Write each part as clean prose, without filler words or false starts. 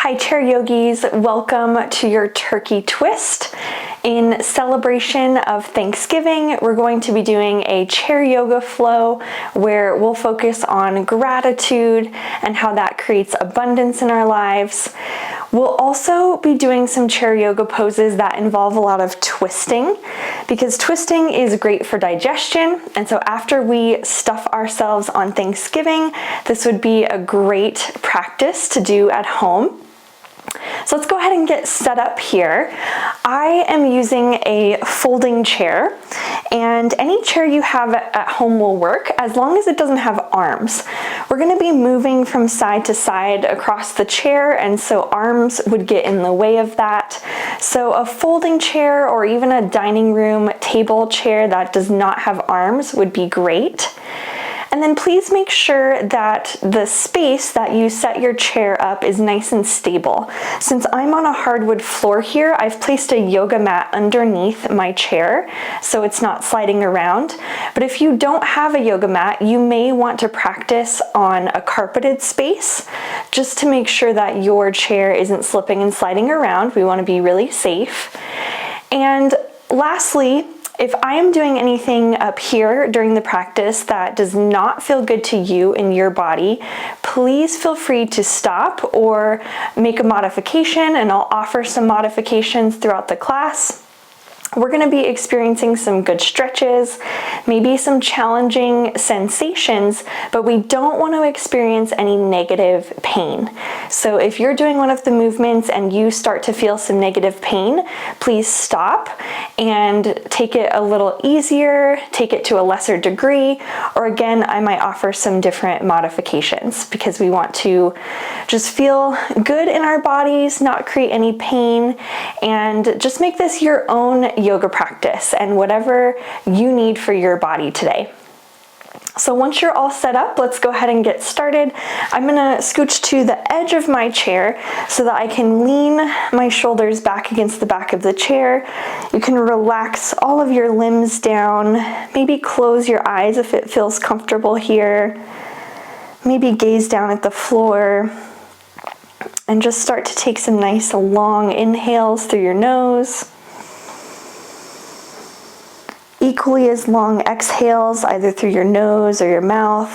Hi Chair Yogis, welcome to your turkey twist. In celebration of Thanksgiving, we're going to be doing a chair yoga flow where we'll focus on gratitude and how that creates abundance in our lives. We'll also be doing some chair yoga poses that involve a lot of twisting because twisting is great for digestion. And so after we stuff ourselves on Thanksgiving, this would be a great practice to do at home. So let's go ahead and get set up here. I am using a folding chair, and any chair you have at home will work as long as it doesn't have arms. We're going to be moving from side to side across the chair, and so arms would get in the way of that. So a folding chair or even a dining room table chair that does not have arms would be great. And then please make sure that the space that you set your chair up is nice and stable. Since I'm on a hardwood floor here, I've placed a yoga mat underneath my chair so it's not sliding around. But if you don't have a yoga mat, you may want to practice on a carpeted space just to make sure that your chair isn't slipping and sliding around. We want to be really safe. And lastly, if I am doing anything up here during the practice that does not feel good to you in your body, please feel free to stop or make a modification, and I'll offer some modifications throughout the class. We're going to be experiencing some good stretches, maybe some challenging sensations, but we don't want to experience any negative pain. So if you're doing one of the movements and you start to feel some negative pain, please stop and take it a little easier, take it to a lesser degree, or again, I might offer some different modifications because we want to just feel good in our bodies, not create any pain, and just make this your own yoga practice and whatever you need for your body today. So once you're all set up, let's go ahead and get started. I'm gonna scooch to the edge of my chair so that I can lean my shoulders back against the back of the chair. You can relax all of your limbs down. Maybe close your eyes if it feels comfortable here. Maybe gaze down at the floor and just start to take some nice long inhales through your nose. Equally as long exhales, either through your nose or your mouth.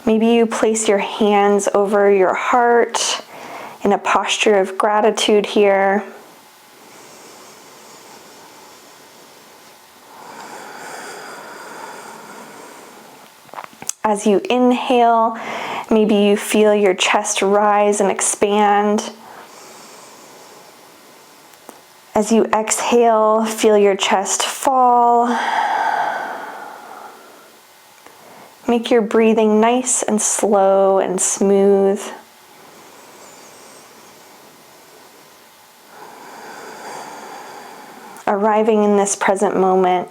Maybe you place your hands over your heart in a posture of gratitude here. As you inhale, maybe you feel your chest rise and expand. As you exhale, feel your chest fall. Make your breathing nice and slow and smooth. Arriving in this present moment.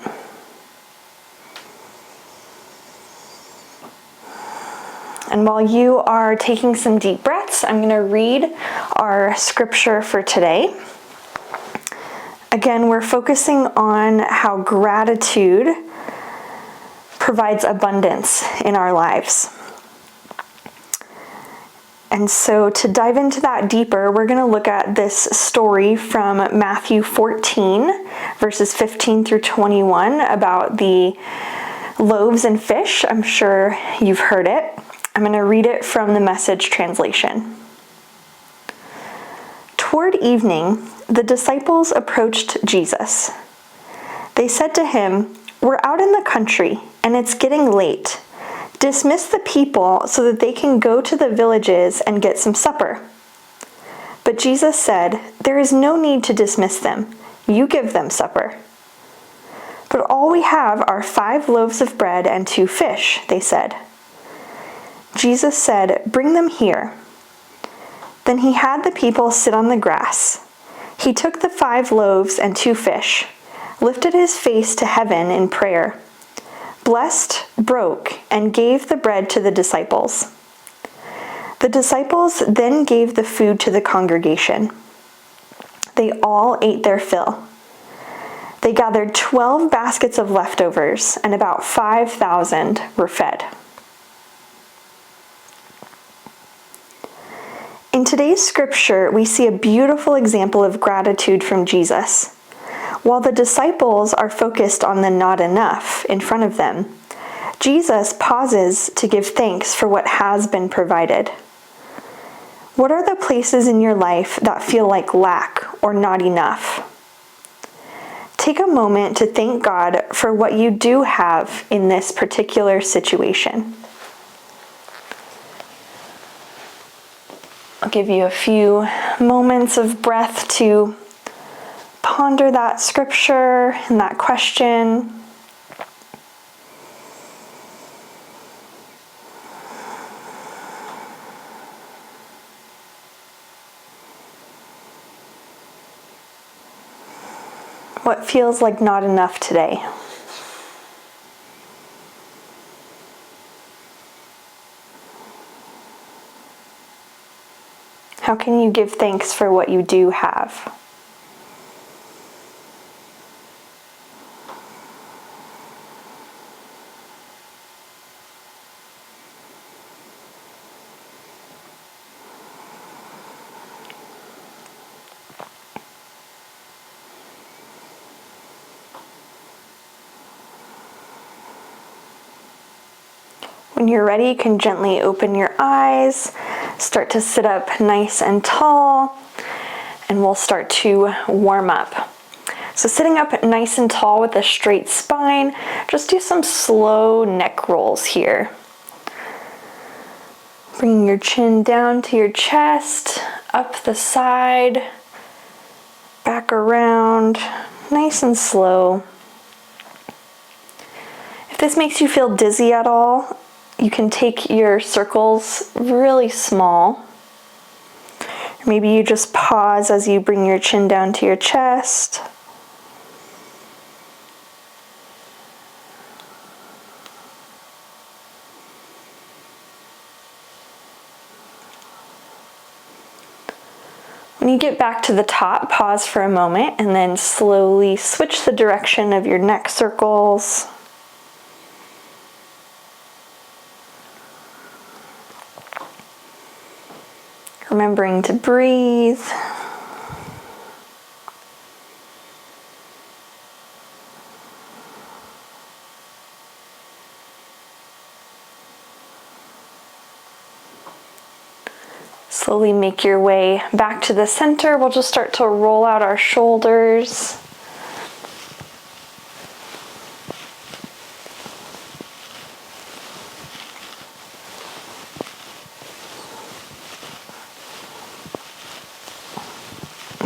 And while you are taking some deep breaths, I'm going to read our scripture for today. Again, we're focusing on how gratitude provides abundance in our lives. And so to dive into that deeper, we're going to look at this story from Matthew 14, verses 15 through 21 about the loaves and fish. I'm sure you've heard it. I'm going to read it from the Message translation. Toward evening, the disciples approached Jesus. They said to him, "We're out in the country, and it's getting late. Dismiss the people so that they can go to the villages and get some supper." But Jesus said, "There is no need to dismiss them. You give them supper." "But all we have are 5 loaves of bread and 2 fish," they said. Jesus said, "Bring them here." Then he had the people sit on the grass. He took the 5 loaves and 2 fish, lifted his face to heaven in prayer, blessed, broke, and gave the bread to the disciples. The disciples then gave the food to the congregation. They all ate their fill. They gathered 12 baskets of leftovers, and about 5,000 were fed. In today's scripture, we see a beautiful example of gratitude from Jesus. While the disciples are focused on the not enough in front of them, Jesus pauses to give thanks for what has been provided. What are the places in your life that feel like lack or not enough? Take a moment to thank God for what you do have in this particular situation. I'll give you a few moments of breath to ponder that scripture and that question. What feels like not enough today? How can you give thanks for what you do have? When you're ready, you can gently open your eyes, start to sit up nice and tall, and we'll start to warm up. So sitting up nice and tall with a straight spine, just do some slow neck rolls here. Bringing your chin down to your chest, up the side, back around, nice and slow. If this makes you feel dizzy at all, you can take your circles really small. Maybe you just pause as you bring your chin down to your chest. When you get back to the top, pause for a moment and then slowly switch the direction of your neck circles. Remembering to breathe. Slowly make your way back to the center. We'll just start to roll out our shoulders.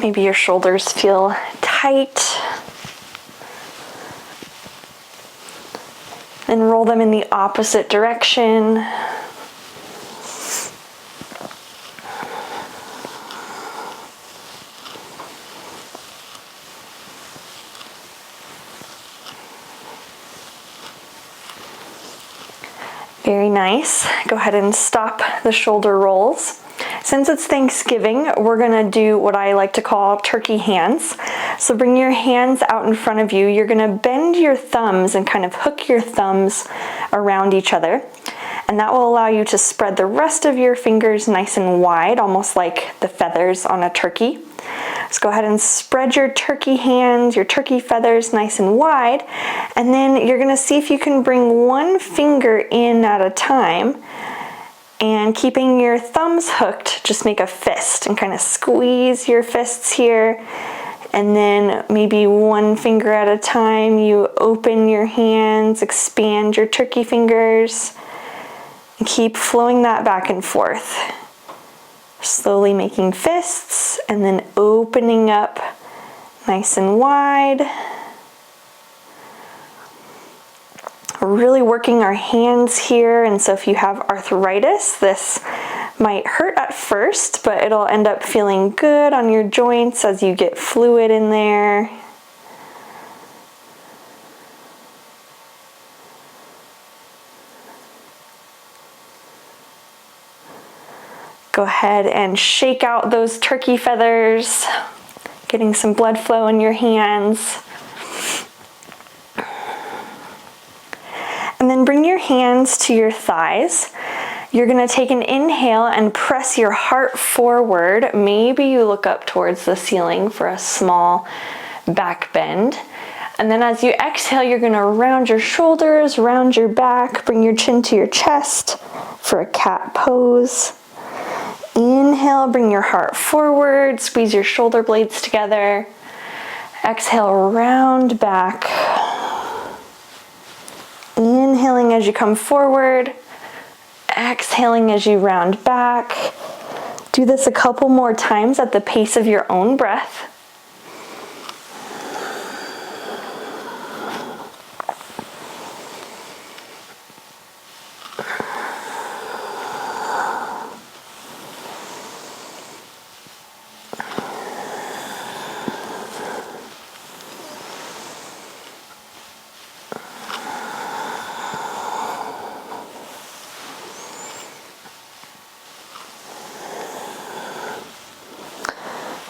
Maybe your shoulders feel tight. Then roll them in the opposite direction. Very nice. Go ahead and stop the shoulder rolls. Since it's Thanksgiving, we're gonna do what I like to call turkey hands. So bring your hands out in front of you. You're gonna bend your thumbs and kind of hook your thumbs around each other. And that will allow you to spread the rest of your fingers nice and wide, almost like the feathers on a turkey. So go ahead and spread your turkey hands, your turkey feathers nice and wide. And then you're gonna see if you can bring one finger in at a time. And keeping your thumbs hooked, just make a fist and kind of squeeze your fists here. And then maybe one finger at a time, you open your hands, expand your turkey fingers, and keep flowing that back and forth. Slowly making fists and then opening up nice and wide. We're really working our hands here, and so if you have arthritis, this might hurt at first, but it'll end up feeling good on your joints as you get fluid in there. Go ahead and shake out those turkey feathers, getting some blood flow in your hands. And then bring your hands to your thighs You're gonna take an inhale and press your heart forward. Maybe you look up towards the ceiling for a small back bend. And then as you exhale, you're gonna round your shoulders, round your back, bring your chin to your chest for a cat pose. Inhale, bring your heart forward, squeeze your shoulder blades together. Exhale, round back. Inhaling as you come forward, exhaling as you round back. Do this a couple more times at the pace of your own breath.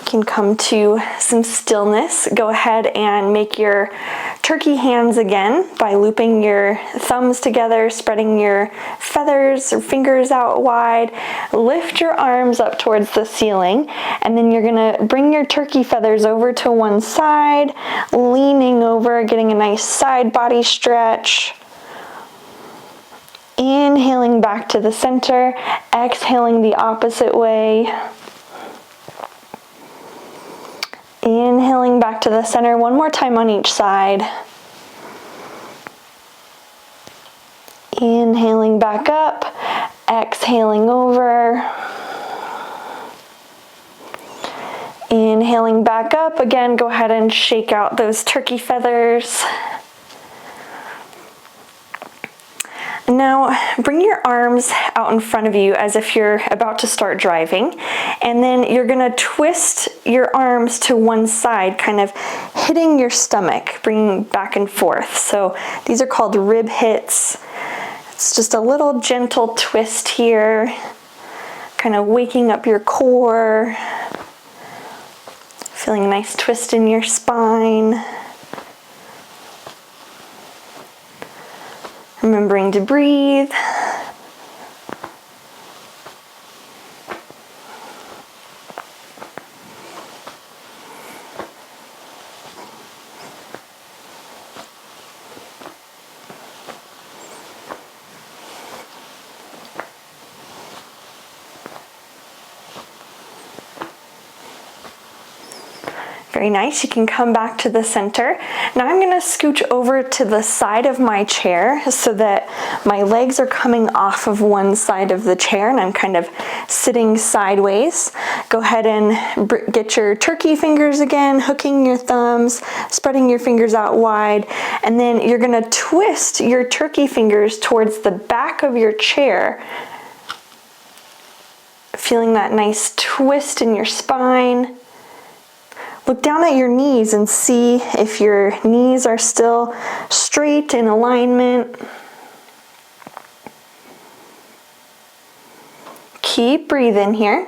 Can come to some stillness. Go ahead and make your turkey hands again by looping your thumbs together, spreading your feathers or fingers out wide. Lift your arms up towards the ceiling, and then you're gonna bring your turkey feathers over to one side, leaning over, getting a nice side body stretch. Inhaling back to the center, exhaling the opposite way. Inhaling back to the center, one more time on each side. Inhaling back up, exhaling over. Inhaling back up, again, go ahead and shake out those turkey feathers. Now, bring your arms out in front of you as if you're about to start driving, and then you're gonna twist your arms to one side, kind of hitting your stomach, bringing back and forth. So these are called rib hits. It's just a little gentle twist here, kind of waking up your core, feeling a nice twist in your spine. Remembering to breathe. Very nice. You can come back to the center. Now I'm going to scooch over to the side of my chair so that my legs are coming off of one side of the chair and I'm kind of sitting sideways. Go ahead and get your turkey fingers again, hooking your thumbs, spreading your fingers out wide, and then you're going to twist your turkey fingers towards the back of your chair, feeling that nice twist in your spine. Look down at your knees and see if your knees are still straight in alignment. Keep breathing here.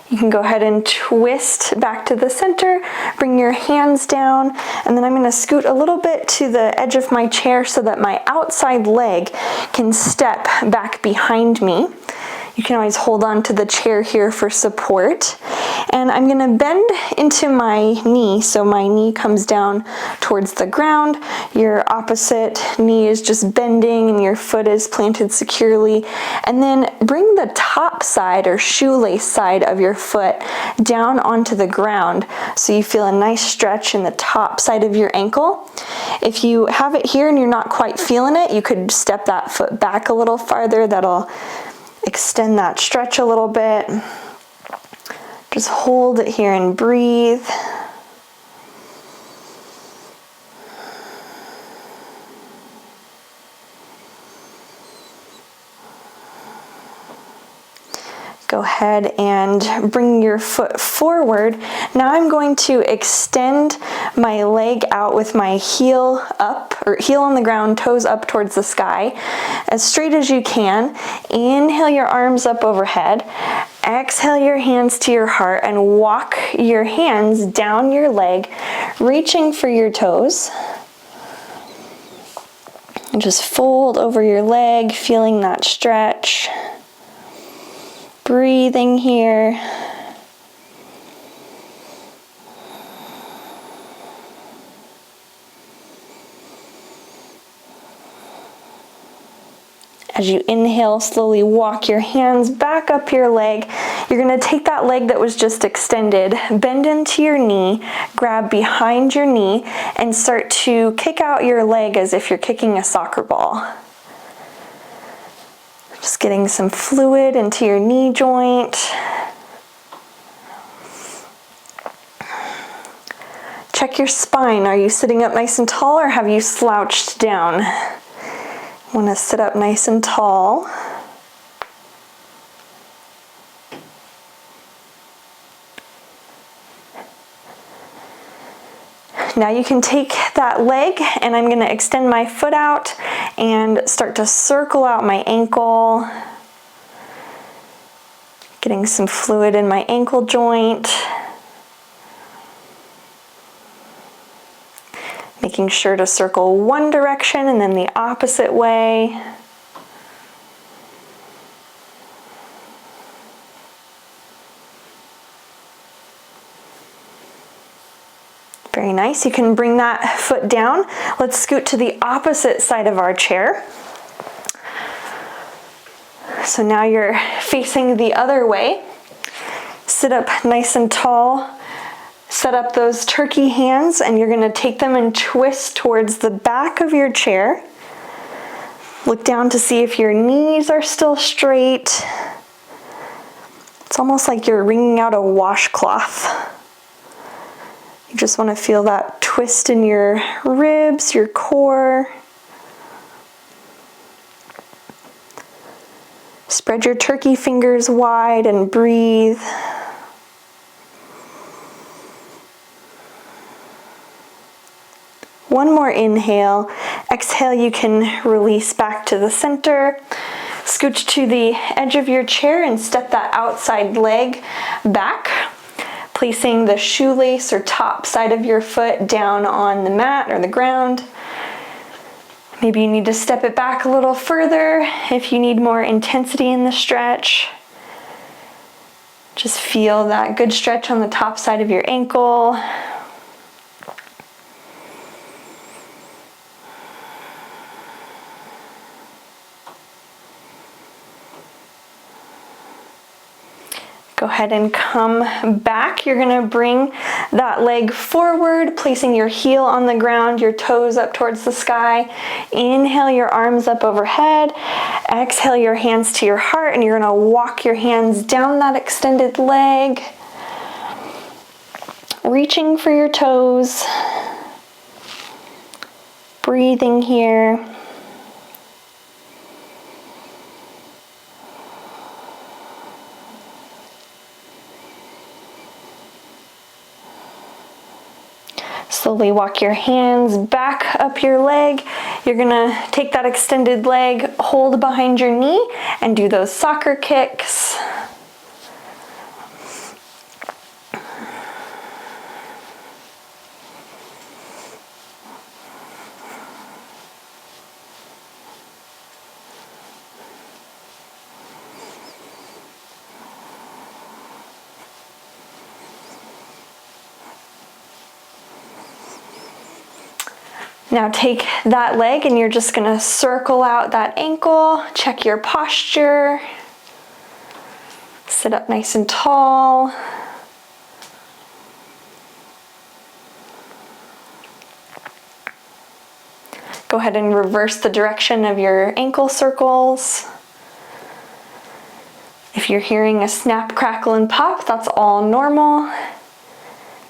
You can go ahead and twist back to the center, bring your hands down, and then I'm going to scoot a little bit to the edge of my chair so that my outside leg can step back behind me. You can always hold on to the chair here for support. And I'm going to bend into my knee, so my knee comes down towards the ground. Your opposite knee is just bending and your foot is planted securely. And then bring the top side or shoelace side of your foot down onto the ground so you feel a nice stretch in the top side of your ankle. If you have it here and you're not quite feeling it, you could step that foot back a little farther. That'll extend that stretch a little bit. Just hold it here and breathe. Go ahead and bring your foot forward. Now I'm going to extend my leg out with my heel up, or heel on the ground, toes up towards the sky, as straight as you can. Inhale your arms up overhead. Exhale your hands to your heart and walk your hands down your leg, reaching for your toes. And just fold over your leg, feeling that stretch. Breathing here. As you inhale, slowly walk your hands back up your leg. You're going to take that leg that was just extended, bend into your knee, grab behind your knee, and start to kick out your leg as if you're kicking a soccer ball. Just getting some fluid into your knee joint. Check your spine. Are you sitting up nice and tall, or have you slouched down? Want to sit up nice and tall. Now you can take that leg, and I'm going to extend my foot out and start to circle out my ankle. Getting some fluid in my ankle joint. Making sure to circle one direction and then the opposite way. Very nice. You can bring that foot down. Let's scoot to the opposite side of our chair. So now you're facing the other way. Sit up nice and tall. Set up those turkey hands, and you're going to take them and twist towards the back of your chair. Look down to see if your knees are still straight. It's almost like you're wringing out a washcloth. You just want to feel that twist in your ribs, your core. Spread your turkey fingers wide and breathe. One more inhale. Exhale, you can release back to the center. Scooch to the edge of your chair and step that outside leg back, placing the shoelace or top side of your foot down on the mat or the ground. Maybe you need to step it back a little further if you need more intensity in the stretch. Just feel that good stretch on the top side of your ankle. Go ahead and come back. You're going to bring that leg forward, placing your heel on the ground, your toes up towards the sky. Inhale your arms up overhead. Exhale your hands to your heart, and you're going to walk your hands down that extended leg, reaching for your toes. Breathing here. Slowly walk your hands back up your leg. You're gonna take that extended leg, hold behind your knee, and do those soccer kicks. Now take that leg and you're just gonna circle out that ankle, check your posture, sit up nice and tall. Go ahead and reverse the direction of your ankle circles. If you're hearing a snap, crackle, and pop, that's all normal.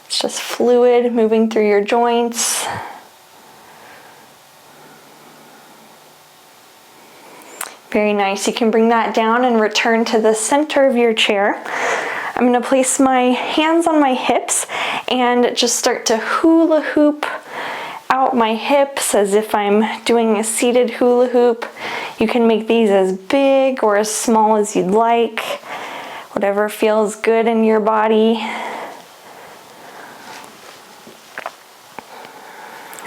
It's just fluid moving through your joints. Very nice. You can bring that down and return to the center of your chair. I'm going to place my hands on my hips and just start to hula hoop out my hips as if I'm doing a seated hula hoop. You can make these as big or as small as you'd like, whatever feels good in your body.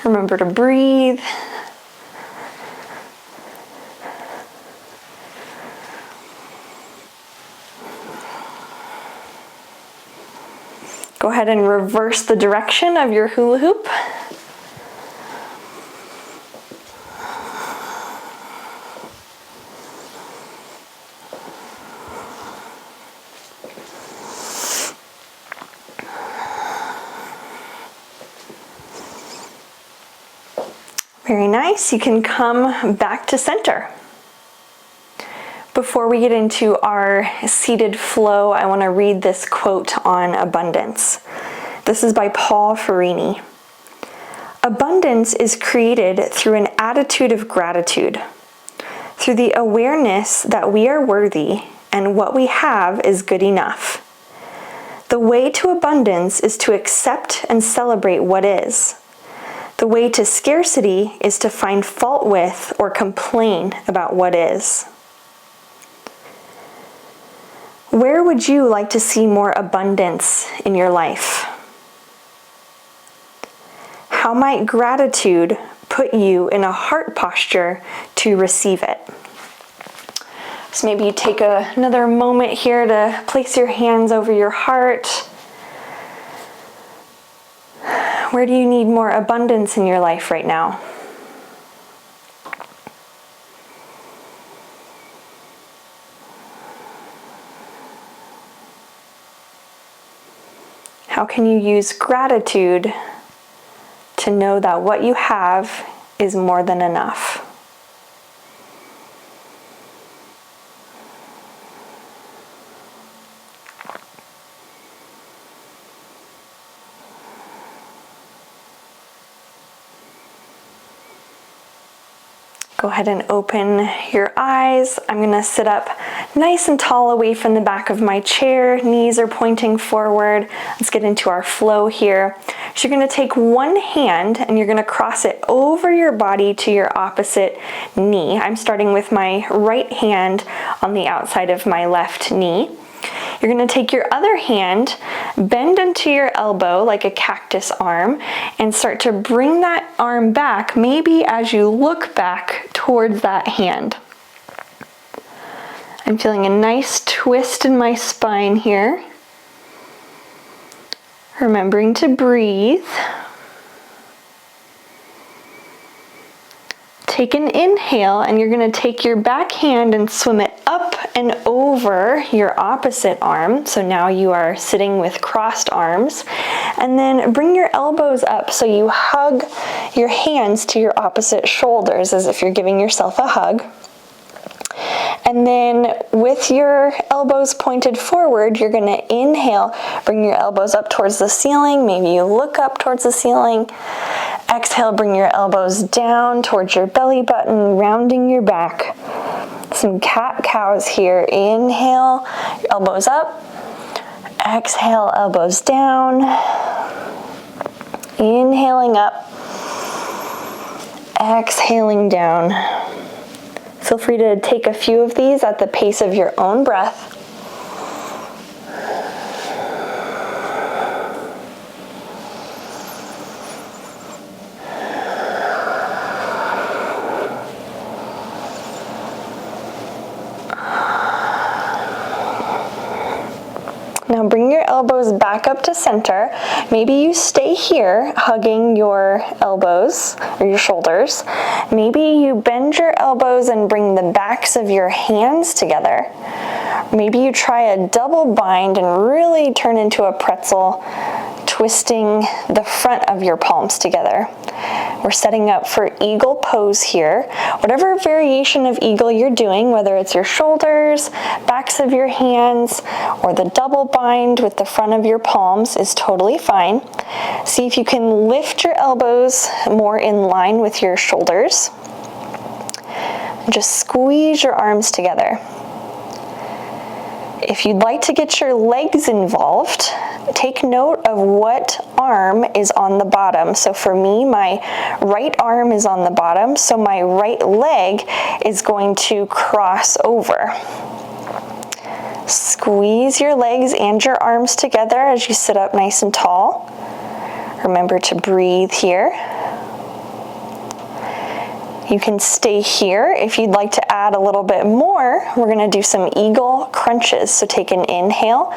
Remember to breathe. Go ahead and reverse the direction of your hula hoop. Very nice. You can come back to center. Before we get into our seated flow, I want to read this quote on abundance. This is by Paul Ferrini. Abundance is created through an attitude of gratitude, through the awareness that we are worthy and what we have is good enough. The way to abundance is to accept and celebrate what is. The way to scarcity is to find fault with or complain about what is. Where would you like to see more abundance in your life? How might gratitude put you in a heart posture to receive it? So maybe you take another moment here to place your hands over your heart. Where do you need more abundance in your life right now? How can you use gratitude to know that what you have is more than enough? Go ahead and open your eyes. I'm going to sit up nice and tall away from the back of my chair. Knees are pointing forward. Let's get into our flow here. So you're going to take one hand and you're going to cross it over your body to your opposite knee. I'm starting with my right hand on the outside of my left knee. You're going to take your other hand, bend into your elbow like a cactus arm, and start to bring that arm back, maybe as you look back towards that hand. I'm feeling a nice twist in my spine here. Remembering to breathe. Take an inhale, and you're going to take your back hand and swim it up and over your opposite arm. So now you are sitting with crossed arms. And then bring your elbows up so you hug your hands to your opposite shoulders as if you're giving yourself a hug. And then with your elbows pointed forward, you're going to inhale, bring your elbows up towards the ceiling. Maybe you look up towards the ceiling. Exhale, bring your elbows down towards your belly button, rounding your back. Some cat-cows here. Inhale, elbows up. Exhale, elbows down. Inhaling up. Exhaling down. Feel free to take a few of these at the pace of your own breath. Now bring your elbows back up to center. Maybe you stay here hugging your elbows or your shoulders. Maybe you bend your elbows and bring the backs of your hands together. Maybe you try a double bind and really turn into a pretzel, twisting the front of your palms together. We're setting up for eagle pose here. Whatever variation of eagle you're doing, whether it's your shoulders, backs of your hands, or the double bind with the front of your palms is totally fine. See if you can lift your elbows more in line with your shoulders. Just squeeze your arms together. If you'd like to get your legs involved, take note of what arm is on the bottom. So for me, my right arm is on the bottom, so my right leg is going to cross over. Squeeze your legs and your arms together as you sit up nice and tall. Remember to breathe here. You can stay here. If you'd like to add a little bit more, we're gonna do some eagle crunches. So take an inhale,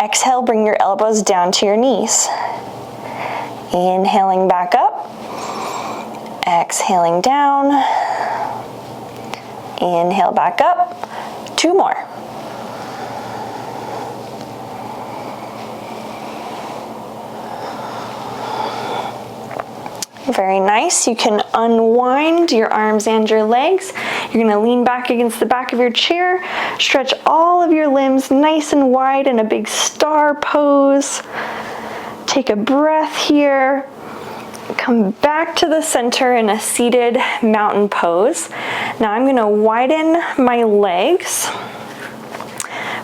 exhale, bring your elbows down to your knees. Inhaling back up, exhaling down, inhale back up, 2 more. Very nice. You can unwind your arms and your legs. You're gonna lean back against the back of your chair, stretch all of your limbs nice and wide in a big star pose. Take a breath here. Come back to the center in a seated mountain pose. Now I'm gonna widen my legs.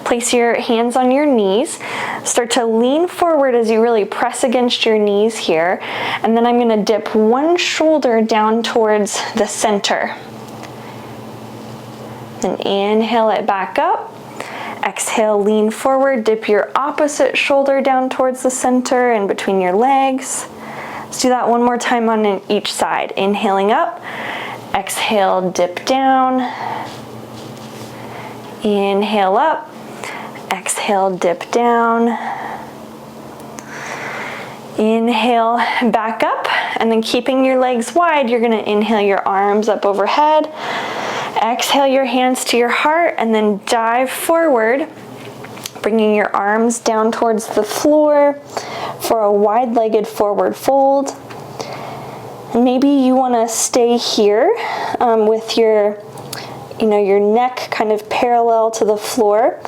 Place your hands on your knees. Start to lean forward as you really press against your knees here. And then I'm gonna dip one shoulder down towards the center. Then inhale it back up. Exhale, lean forward, dip your opposite shoulder down towards the center and between your legs. Let's do that one more time on each side. Inhaling up, exhale, dip down. Inhale up, exhale, dip down. Inhale, back up, and then keeping your legs wide, you're gonna inhale your arms up overhead. Exhale your hands to your heart and then dive forward, bringing your arms down towards the floor for a wide-legged forward fold. And maybe you want to stay here with your neck kind of parallel to the floor.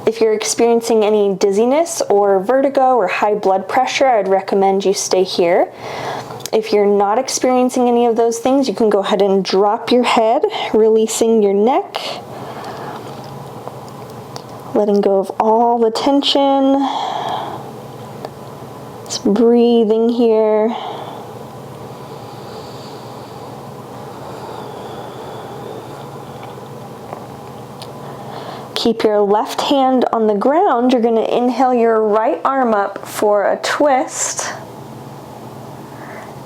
If you're experiencing any dizziness or vertigo or high blood pressure, I'd recommend you stay here. If you're not experiencing any of those things, you can go ahead and drop your head, releasing your neck, letting go of all the tension. Just breathing here. Keep your left hand on the ground. You're going to inhale your right arm up for a twist.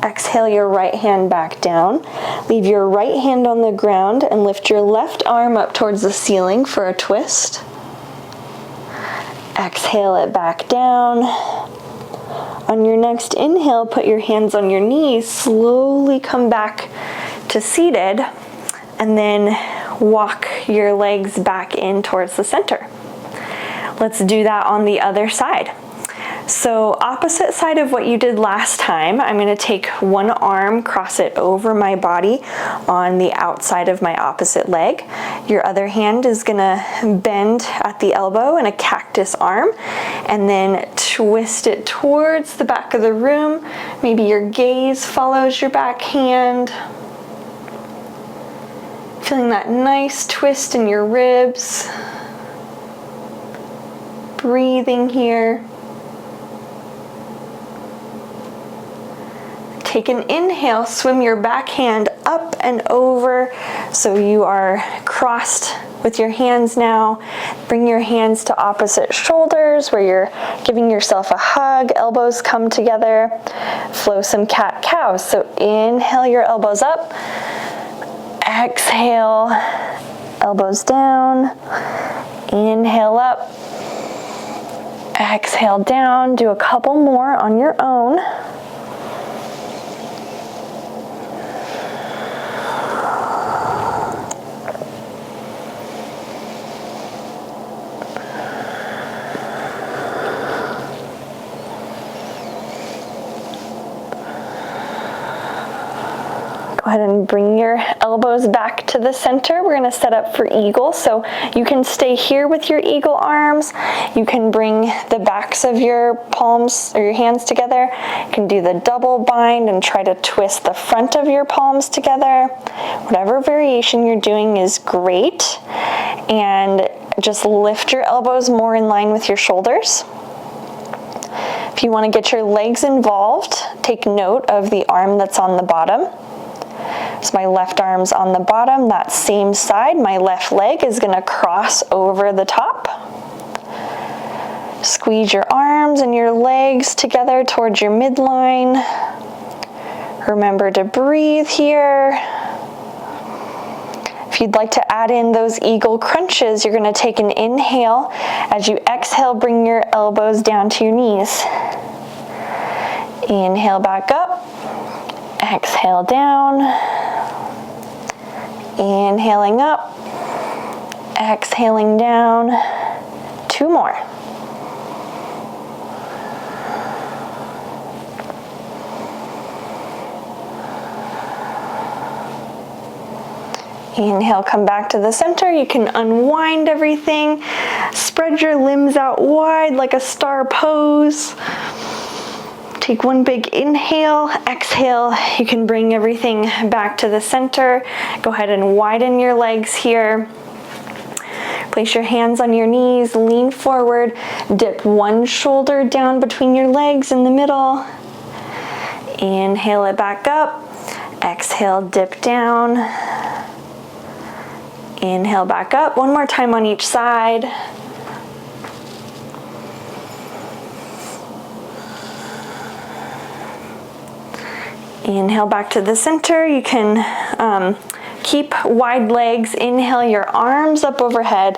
Exhale your right hand back down. Leave your right hand on the ground and lift your left arm up towards the ceiling for a twist. Exhale it back down. On your next inhale, put your hands on your knees. Slowly come back to seated and then walk your legs back in towards the center. Let's do that on the other side. So opposite side of what you did last time, I'm going to take one arm, cross it over my body on the outside of my opposite leg. Your other hand is going to bend at the elbow in a cactus arm and then twist it towards the back of the room. Maybe your gaze follows your back hand. Feeling that nice twist in your ribs. Breathing here. Take an inhale, swim your back hand up and over so you are crossed with your hands now. Bring your hands to opposite shoulders where you're giving yourself a hug, elbows come together. Flow some cat-cow. So inhale your elbows up, exhale, elbows down, inhale up, exhale down. Do a couple more on your own. Go ahead and bring your elbows back to the center. We're going to set up for eagle. So you can stay here with your eagle arms. You can bring the backs of your palms or your hands together. You can do the double bind and try to twist the front of your palms together. Whatever variation you're doing is great. And just lift your elbows more in line with your shoulders. If you want to get your legs involved, take note of the arm that's on the bottom. So my left arm's on the bottom, that same side, my left leg is going to cross over the top. Squeeze your arms and your legs together towards your midline. Remember to breathe here. If you'd like to add in those eagle crunches, you're going to take an inhale. As you exhale, bring your elbows down to your knees. Inhale back up. Exhale down. Inhaling up. Exhaling down. 2 more. Inhale, come back to the center. You can unwind everything. Spread your limbs out wide like a star pose. Take one big inhale, exhale. You can bring everything back to the center. Go ahead and widen your legs here. Place your hands on your knees, lean forward. Dip one shoulder down between your legs in the middle. Inhale it back up. Exhale, dip down. Inhale back up. One more time on each side. Inhale back to the center. You can keep wide legs. Inhale your arms up overhead.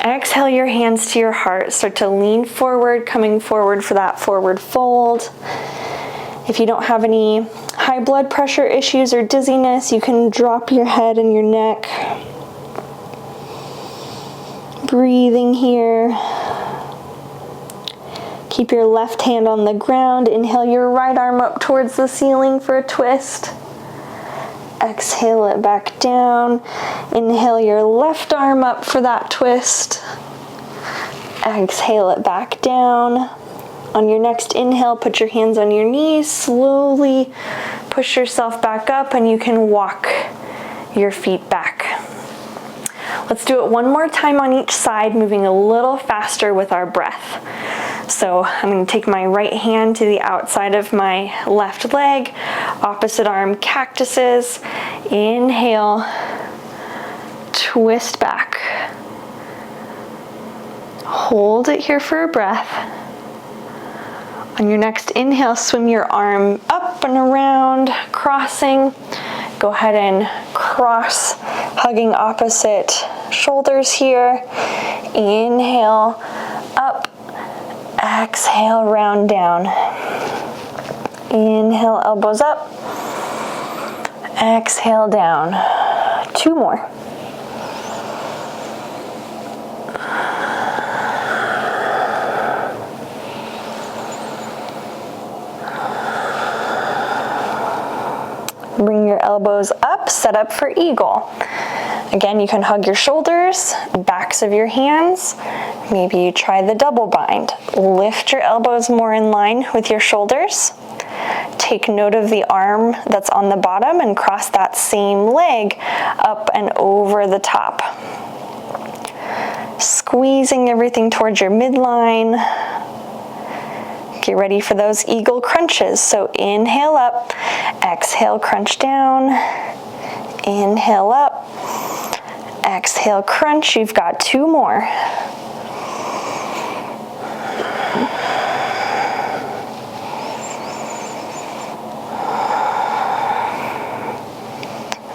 Exhale your hands to your heart. Start to lean forward, coming forward for that forward fold. If you don't have any high blood pressure issues or dizziness, you can drop your head and your neck. Breathing here. Keep your left hand on the ground. Inhale your right arm up towards the ceiling for a twist. Exhale it back down. Inhale your left arm up for that twist. Exhale it back down. On your next inhale, put your hands on your knees. Slowly push yourself back up and you can walk your feet back. Let's do it one more time on each side, moving a little faster with our breath. So I'm going to take my right hand to the outside of my left leg, opposite arm cactuses. Inhale, twist back. Hold it here for a breath. On your next inhale, swim your arm up and around, crossing. Go ahead and cross, hugging opposite shoulders here. Inhale, up. Exhale, round down. Inhale, elbows up. Exhale, down. 2 more. Bring your elbows up, set up for eagle. Again, you can hug your shoulders, backs of your hands. Maybe you try the double bind. Lift your elbows more in line with your shoulders. Take note of the arm that's on the bottom and cross that same leg up and over the top. Squeezing everything towards your midline. Get ready for those eagle crunches. So inhale up, exhale, crunch down. Inhale up, exhale, crunch. You've got 2 more.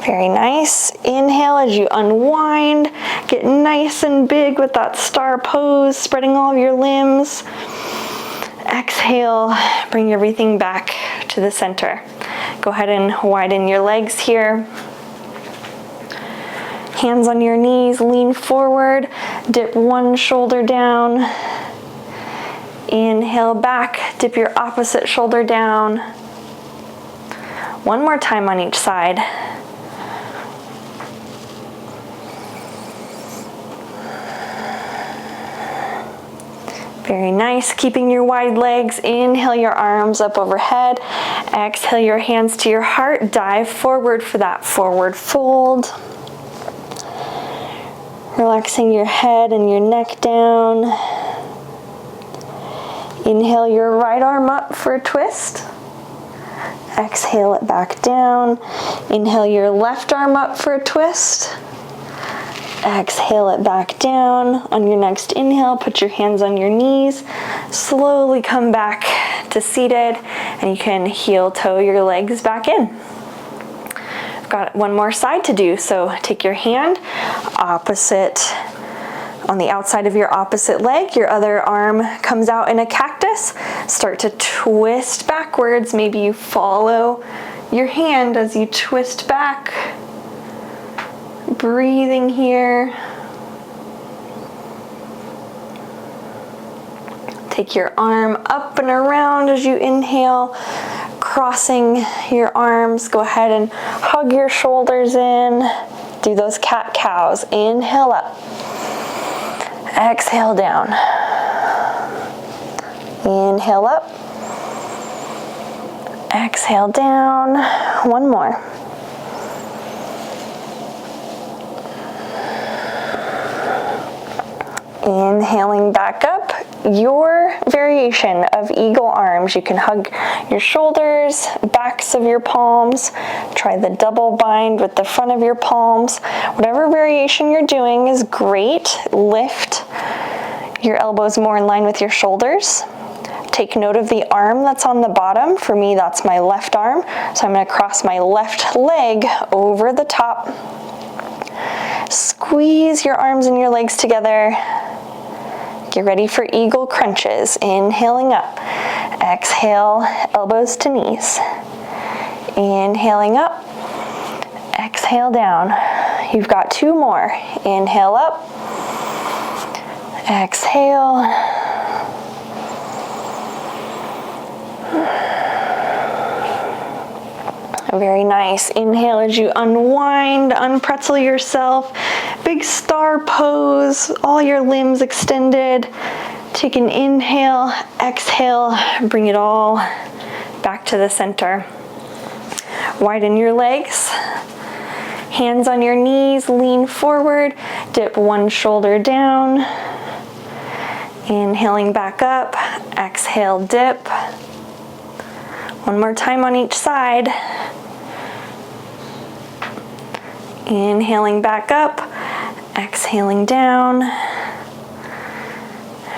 Very nice. Inhale as you unwind. Get nice and big with that star pose, spreading all of your limbs. Exhale, bring everything back to the center. Go ahead and widen your legs here. Hands on your knees, lean forward, dip one shoulder down. Inhale back, dip your opposite shoulder down. One more time on each side. Very nice. Keeping your wide legs. Inhale your arms up overhead. Exhale your hands to your heart. Dive forward for that forward fold. Relaxing your head and your neck down. Inhale your right arm up for a twist. Exhale it back down. Inhale your left arm up for a twist. Exhale it back down. On your next inhale, put your hands on your knees. Slowly come back to seated, and you can heel toe your legs back in. I've got one more side to do. So take your hand, opposite, on the outside of your opposite leg, your other arm comes out in a cactus. Start to twist backwards. Maybe you follow your hand as you twist back. Breathing here. Take your arm up and around as you inhale, crossing your arms. Go ahead and hug your shoulders in. Do those cat-cows. Inhale up. Exhale down. Inhale up. Exhale down. One more. Inhaling back up. Your variation of eagle arms. You can hug your shoulders, backs of your palms. Try the double bind with the front of your palms. Whatever variation you're doing is great. Lift your elbows more in line with your shoulders. Take note of the arm that's on the bottom. For me, that's my left arm. So I'm going to cross my left leg over the top. Squeeze your arms and your legs together. Get ready for eagle crunches. Inhaling up. Exhale, elbows to knees. Inhaling up. Exhale down. You've got two more. Inhale up. Exhale. Very nice. Inhale as you unwind, unpretzel yourself. Big star pose, all your limbs extended. Take an inhale, exhale, bring it all back to the center. Widen your legs. Hands on your knees, lean forward, dip one shoulder down. Inhaling back up, exhale, dip. One more time on each side. Inhaling back up, exhaling down.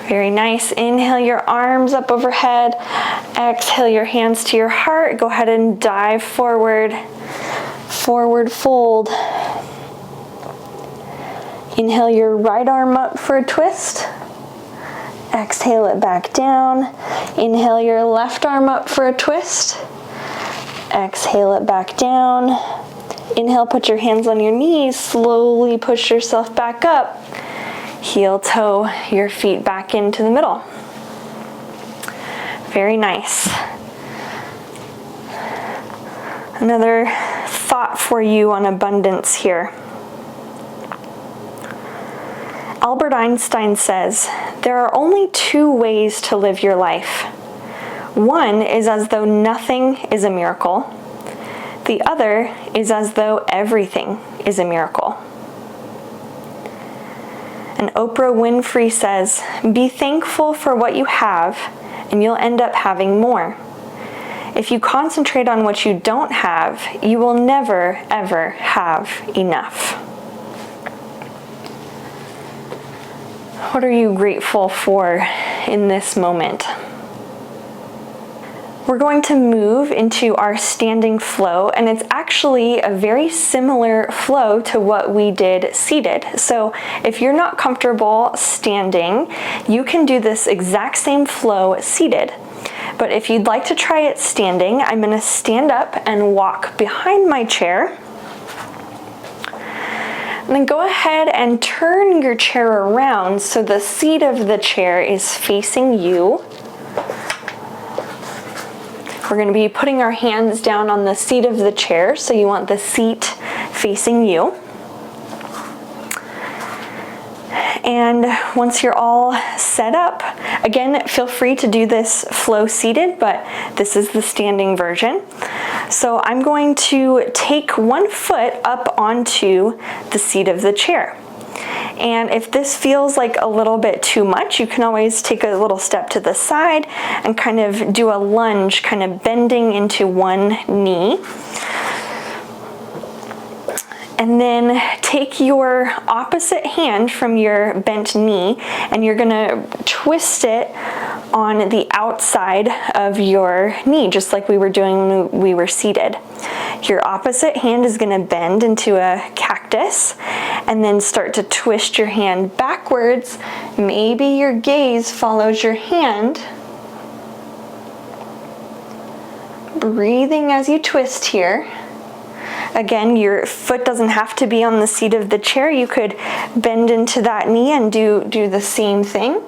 Very nice. Inhale your arms up overhead. Exhale your hands to your heart. Go ahead and dive forward. Forward fold. Inhale your right arm up for a twist. Exhale it back down. Inhale your left arm up for a twist. Exhale it back down. Inhale, put your hands on your knees. Slowly push yourself back up. Heel toe your feet back into the middle. Very nice. Another thought for you on abundance here. Albert Einstein says, there are only two ways to live your life. One is as though nothing is a miracle. The other is as though everything is a miracle. And Oprah Winfrey says, be thankful for what you have, and you'll end up having more. If you concentrate on what you don't have, you will never, ever have enough. What are you grateful for in this moment? We're going to move into our standing flow, and it's actually a very similar flow to what we did seated. So if you're not comfortable standing, you can do this exact same flow seated. But if you'd like to try it standing, I'm going to stand up and walk behind my chair. And then go ahead and turn your chair around so the seat of the chair is facing you. We're going to be putting our hands down on the seat of the chair, so you want the seat facing you. And once you're all set up, again, feel free to do this flow seated, but this is the standing version. So I'm going to take one foot up onto the seat of the chair. And if this feels like a little bit too much, you can always take a little step to the side and kind of do a lunge, kind of bending into one knee. And then take your opposite hand from your bent knee, and you're going to twist it on the outside of your knee, just like we were doing when we were seated. Your opposite hand is going to bend into a cactus and then start to twist your hand backwards. Maybe your gaze follows your hand. Breathing as you twist here. Again, your foot doesn't have to be on the seat of the chair. You could bend into that knee and do the same thing.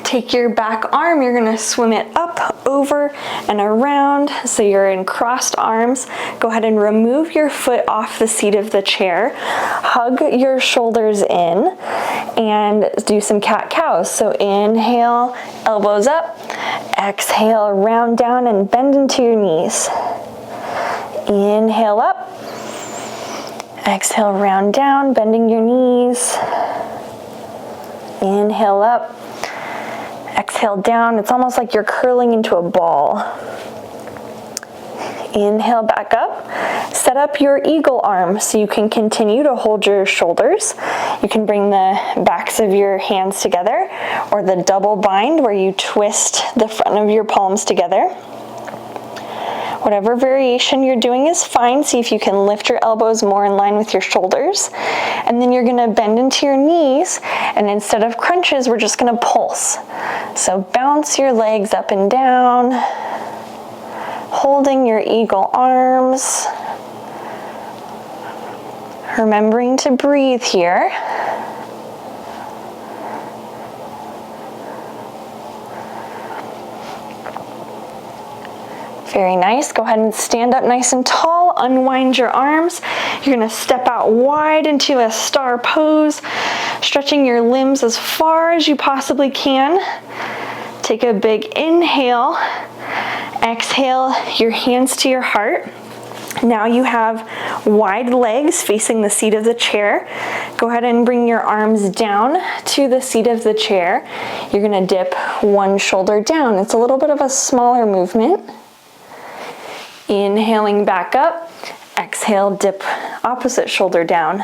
Take your back arm, you're gonna swim it up, over, and around, so you're in crossed arms. Go ahead and remove your foot off the seat of the chair. Hug your shoulders in and do some cat-cows. So inhale, elbows up. Exhale, round down and bend into your knees. Inhale up. Exhale, round down, bending your knees. Inhale up. Exhale down. It's almost like you're curling into a ball. Inhale back up. Set up your eagle arm so you can continue to hold your shoulders. You can bring the backs of your hands together, or the double bind where you twist the front of your palms together. Whatever variation you're doing is fine. See if you can lift your elbows more in line with your shoulders. And then you're gonna bend into your knees, and instead of crunches, we're just gonna pulse. So bounce your legs up and down, holding your eagle arms. Remembering to breathe here. Very nice. Go ahead and stand up nice and tall. Unwind your arms. You're going to step out wide into a star pose, stretching your limbs as far as you possibly can. Take a big inhale. Exhale your hands to your heart. Now you have wide legs facing the seat of the chair. Go ahead and bring your arms down to the seat of the chair. You're going to dip one shoulder down. It's a little bit of a smaller movement. Inhaling back up, exhale, dip opposite shoulder down.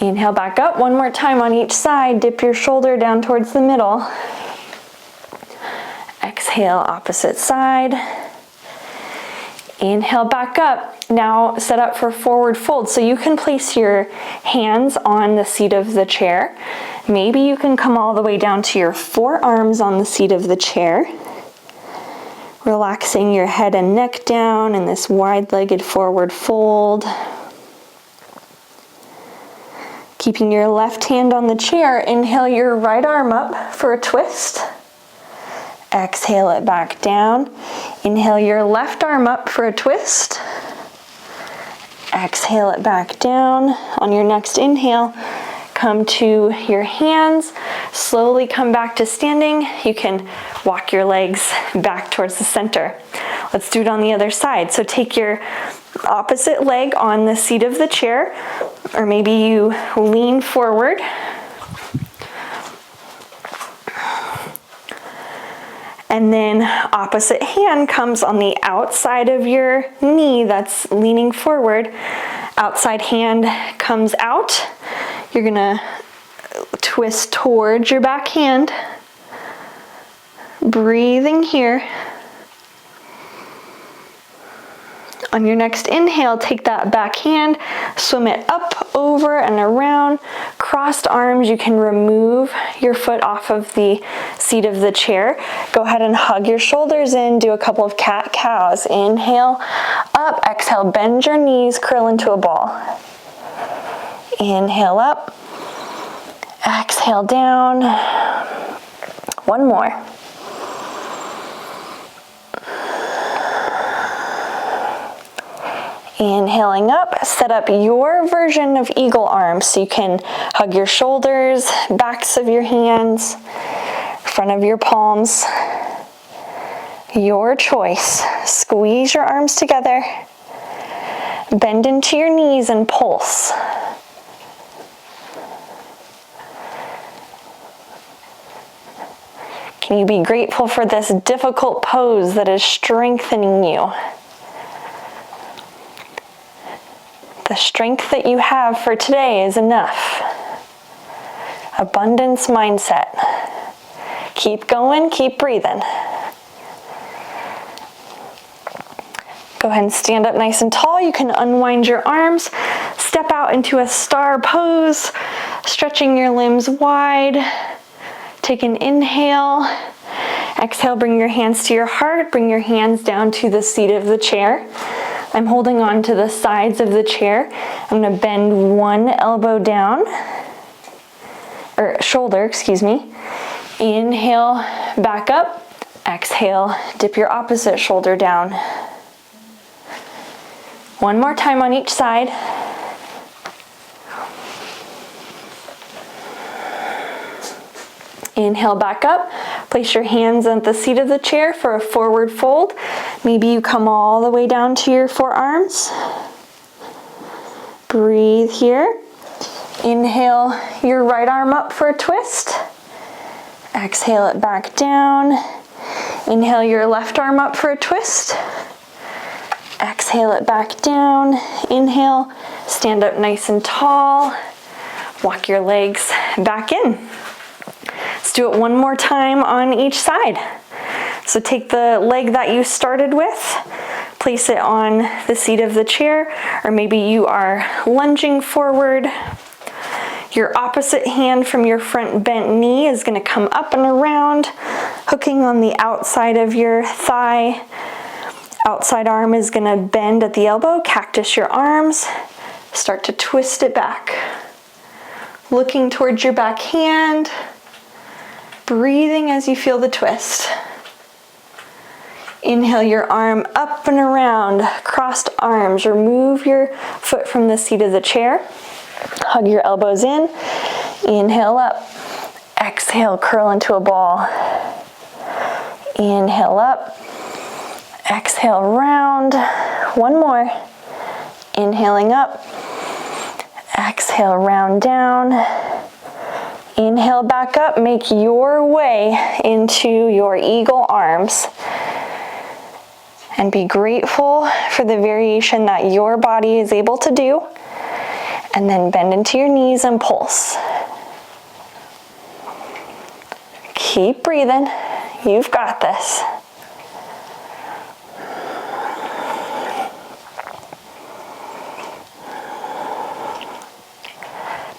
Inhale back up, one more time on each side, dip your shoulder down towards the middle. Exhale, opposite side. Inhale back up. Now set up for forward fold. So you can place your hands on the seat of the chair. Maybe you can come all the way down to your forearms on the seat of the chair. Relaxing your head and neck down in this wide-legged forward fold. Keeping your left hand on the chair, inhale your right arm up for a twist. Exhale it back down. Inhale your left arm up for a twist. Exhale it back down. On your next inhale, come to your hands. Slowly come back to standing. You can walk your legs back towards the center. Let's do it on the other side. So take your opposite leg on the seat of the chair, or maybe you lean forward. And then opposite hand comes on the outside of your knee that's leaning forward. Outside hand comes out. You're gonna twist towards your back hand. Breathing here. On your next inhale, take that back hand, swim it up, over, and around. Crossed arms, you can remove your foot off of the seat of the chair. Go ahead and hug your shoulders in, do a couple of cat-cows. Inhale, up, exhale, bend your knees, curl into a ball. Inhale up, exhale down. One more. Inhaling up, set up your version of eagle arms. So you can hug your shoulders, backs of your hands, front of your palms. Your choice. Squeeze your arms together. Bend into your knees and pulse. Can you be grateful for this difficult pose that is strengthening you? The strength that you have for today is enough. Abundance mindset. Keep going, keep breathing. Go ahead and stand up nice and tall. You can unwind your arms, step out into a star pose, stretching your limbs wide. Take an inhale. Exhale, bring your hands to your heart. Bring your hands down to the seat of the chair. I'm holding on to the sides of the chair. I'm going to bend one elbow down, or shoulder, excuse me. Inhale, back up. Exhale, dip your opposite shoulder down. One more time on each side. Inhale back up. Place your hands at the seat of the chair for a forward fold. Maybe you come all the way down to your forearms. Breathe here. Inhale your right arm up for a twist. Exhale it back down. Inhale your left arm up for a twist. Exhale it back down. Inhale, stand up nice and tall. Walk your legs back in. Let's do it one more time on each side. So take the leg that you started with, place it on the seat of the chair, or maybe you are lunging forward. Your opposite hand from your front bent knee is going to come up and around, hooking on the outside of your thigh. Outside arm is going to bend at the elbow, cactus your arms, start to twist it back. Looking towards your back hand, breathing as you feel the twist. Inhale your arm up and around, crossed arms. Remove your foot from the seat of the chair. Hug your elbows in. Inhale up. Exhale, curl into a ball. Inhale up. Exhale, round. One more. Inhaling up. Exhale, round down. Inhale back up. Make your way into your eagle arms. And be grateful for the variation that your body is able to do. And then bend into your knees and pulse. Keep breathing. You've got this.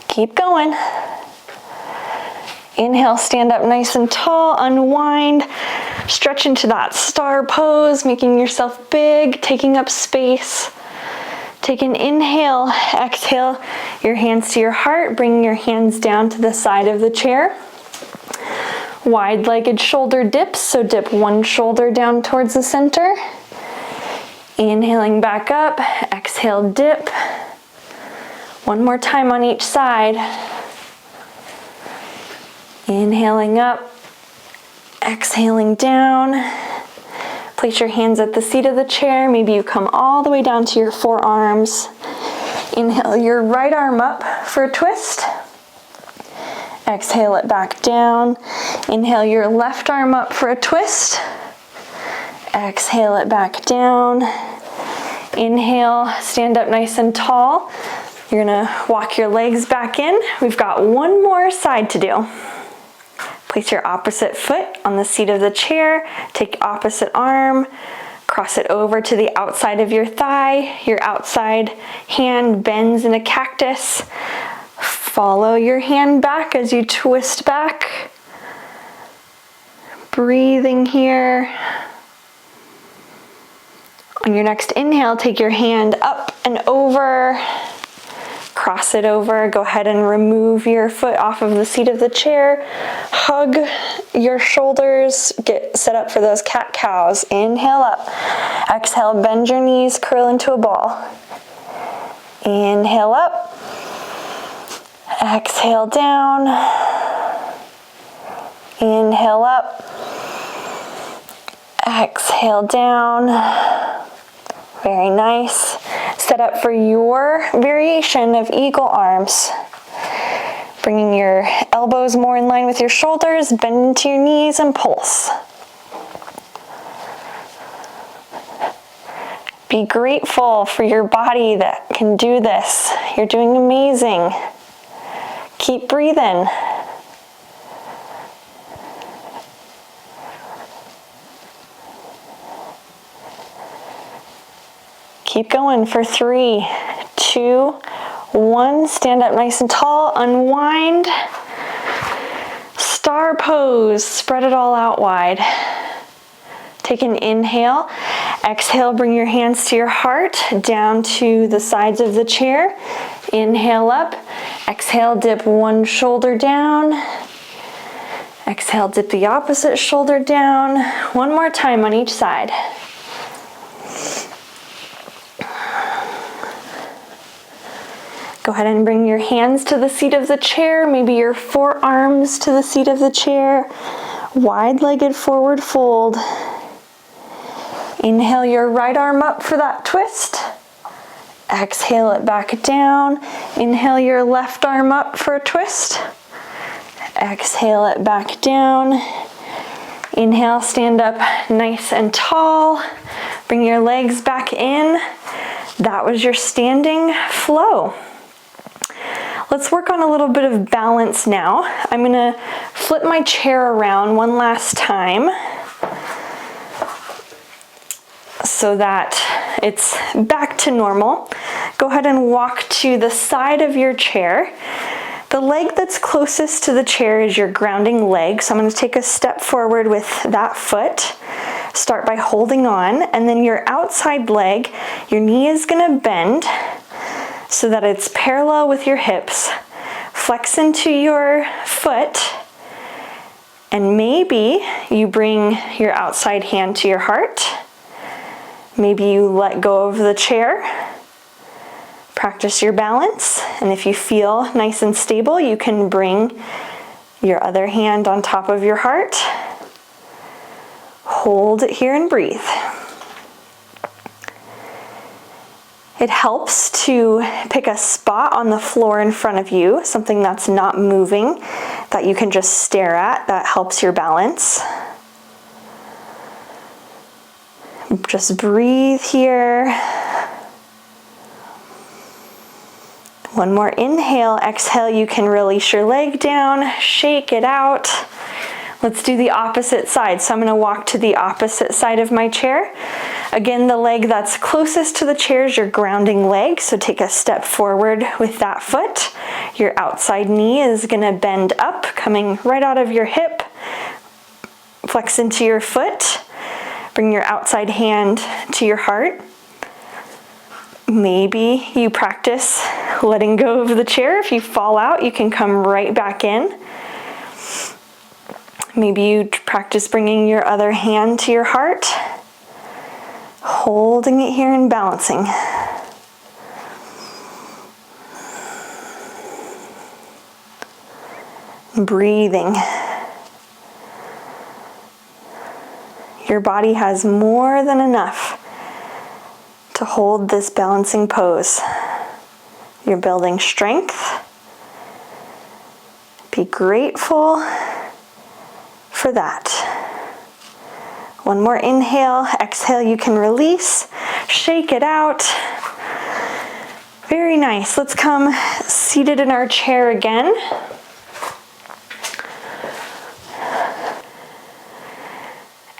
Keep going. Inhale, stand up nice and tall, unwind, stretch into that star pose, making yourself big, taking up space. Take an inhale, exhale your hands to your heart, bring your hands down to the side of the chair. Wide-legged shoulder dips, so dip one shoulder down towards the center. Inhaling back up, exhale, dip. One more time on each side. Inhaling up, exhaling down. Place your hands at the seat of the chair. Maybe you come all the way down to your forearms. Inhale your right arm up for a twist. Exhale it back down. Inhale your left arm up for a twist. Exhale it back down. Inhale, stand up nice and tall. You're gonna walk your legs back in. We've got one more side to do. Place your opposite foot on the seat of the chair. Take opposite arm, cross it over to the outside of your thigh. Your outside hand bends in a cactus. Follow your hand back as you twist back. Breathing here. On your next inhale, take your hand up and over. Cross it over. Go ahead and remove your foot off of the seat of the chair. Hug your shoulders. Get set up for those cat-cows. Inhale up. Exhale, bend your knees, curl into a ball. Inhale up. Exhale down. Inhale up. Exhale down. Very nice. Set up for your variation of eagle arms. Bringing your elbows more in line with your shoulders, bend into your knees and pulse. Be grateful for your body that can do this. You're doing amazing. Keep breathing. Keep going for 3, 2, 1. Stand up nice and tall. Unwind. Star pose. Spread it all out wide. Take an inhale. Exhale, bring your hands to your heart, down to the sides of the chair. Inhale up. Exhale, dip one shoulder down. Exhale, dip the opposite shoulder down. One more time on each side. Go ahead and bring your hands to the seat of the chair, maybe your forearms to the seat of the chair. Wide-legged forward fold. Inhale your right arm up for that twist. Exhale it back down. Inhale your left arm up for a twist. Exhale it back down. Inhale, stand up nice and tall. Bring your legs back in. That was your standing flow. Let's work on a little bit of balance now. I'm gonna flip my chair around one last time so that it's back to normal. Go ahead and walk to the side of your chair. The leg that's closest to the chair is your grounding leg. So I'm going to take a step forward with that foot. Start by holding on, and then your outside leg, your knee is going to bend so that it's parallel with your hips. Flex into your foot, and maybe you bring your outside hand to your heart. Maybe you let go of the chair. Practice your balance, and if you feel nice and stable, you can bring your other hand on top of your heart. Hold it here and breathe. It helps to pick a spot on the floor in front of you, something that's not moving, that you can just stare at. That helps your balance. Just breathe here. One more inhale. Exhale, you can release your leg down, shake it out. Let's do the opposite side. So I'm going to walk to the opposite side of my chair. Again, the leg that's closest to the chair is your grounding leg. So take a step forward with that foot. Your outside knee is going to bend up, coming right out of your hip. Flex into your foot. Bring your outside hand to your heart. Maybe you practice letting go of the chair. If you fall out, you can come right back in. Maybe you practice bringing your other hand to your heart, holding it here and balancing. Breathing. Your body has more than enough to hold this balancing pose. You're building strength. Be grateful for that. One more inhale. Exhale, you can release. Shake it out. Very nice. Let's come seated in our chair again.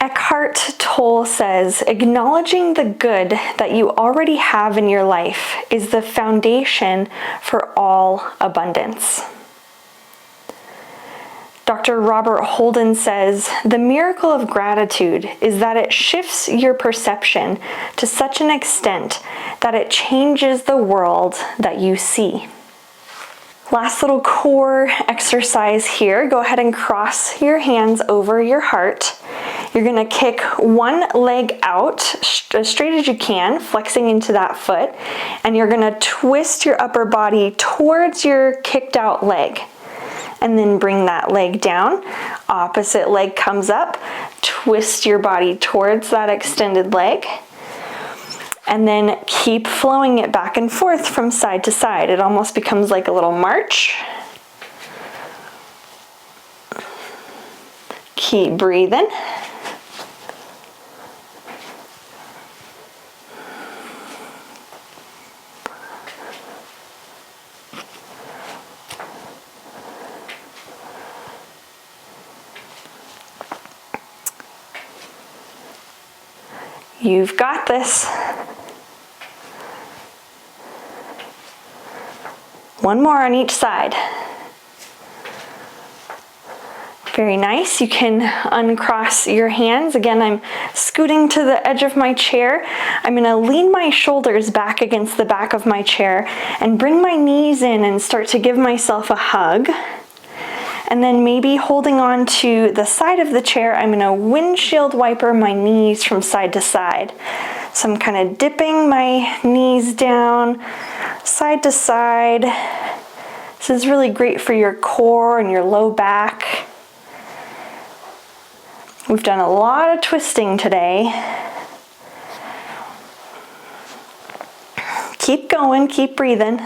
Eckhart Tolle says, acknowledging the good that you already have in your life is the foundation for all abundance. Dr. Robert Holden says, the miracle of gratitude is that it shifts your perception to such an extent that it changes the world that you see. Last little core exercise here. Go ahead and cross your hands over your heart. You're going to kick one leg out as straight as you can, flexing into that foot, and you're going to twist your upper body towards your kicked out leg. And then bring that leg down. Opposite leg comes up. Twist your body towards that extended leg. And then keep flowing it back and forth from side to side. It almost becomes like a little march. Keep breathing. You've got this. One more on each side. Very nice. You can uncross your hands. Again, I'm scooting to the edge of my chair. I'm gonna lean my shoulders back against the back of my chair and bring my knees in and start to give myself a hug. And then maybe holding on to the side of the chair, I'm gonna windshield wiper my knees from side to side. So I'm kind of dipping my knees down, side to side. This is really great for your core and your low back. We've done a lot of twisting today. Keep going, keep breathing.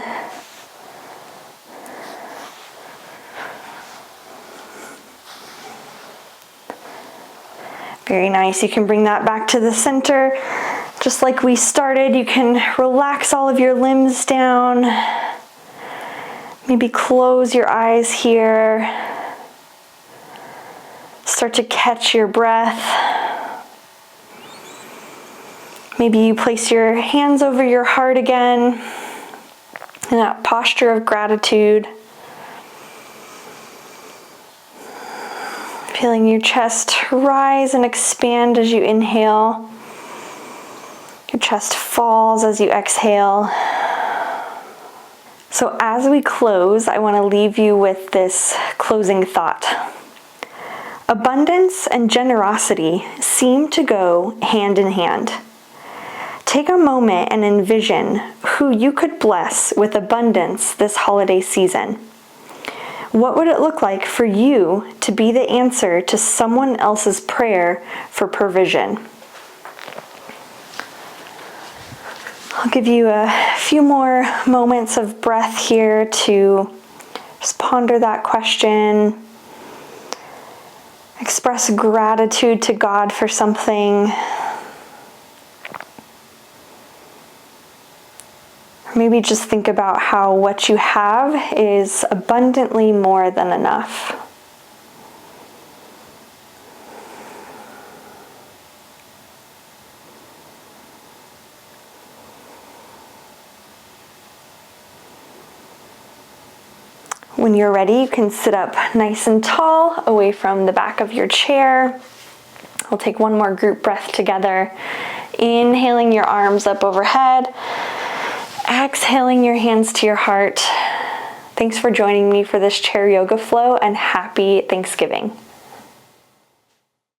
Very nice. You can bring that back to the center. Just like we started, you can relax all of your limbs down. Maybe close your eyes here. Start to catch your breath. Maybe you place your hands over your heart again in that posture of gratitude. Feeling your chest rise and expand as you inhale. Your chest falls as you exhale. So as we close, I want to leave you with this closing thought. Abundance and generosity seem to go hand in hand. Take a moment and envision who you could bless with abundance this holiday season. What would it look like for you to be the answer to someone else's prayer for provision? I'll give you a few more moments of breath here to just ponder that question. Express gratitude to God for something. Or maybe just think about how what you have is abundantly more than enough. When you're ready, you can sit up nice and tall away from the back of your chair. We'll take one more group breath together. Inhaling your arms up overhead. Exhaling your hands to your heart. Thanks for joining me for this chair yoga flow, and happy Thanksgiving.